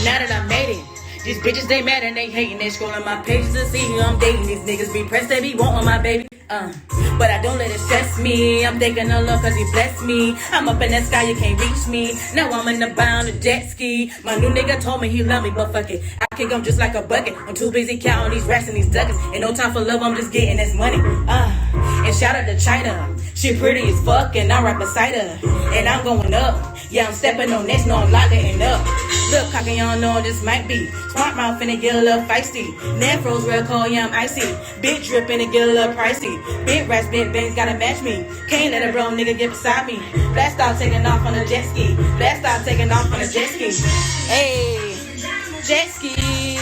Now that I made it, these bitches they mad and they hating. They scrolling my pages to see who I'm dating. These niggas be pressed, they be wanting my baby. But I don't let it stress me. I'm thanking the Lord cause he blessed me. I'm up in that sky, you can't reach me. Now I'm in the bound of jet ski. My new nigga told me he love me, but fuck it, I kick him just like a bucket. I'm too busy counting these racks and these ducats. Ain't no time for love, I'm just getting this money. And shout out to China. She pretty as fuck and I'm right beside her. And I'm going up. Yeah, I'm stepping on this, no, I'm locking up. Look, cocky, y'all know this might be. Smart mouth finna get a little feisty. Nafro's real cold, yeah, I'm icy. Big drip and it get a little pricey. Big rats, big bangs gotta match me. Can't let a bro nigga get beside me. Blast out taking off on a jet ski. Blast out taking off on a jet ski. Hey, jet ski.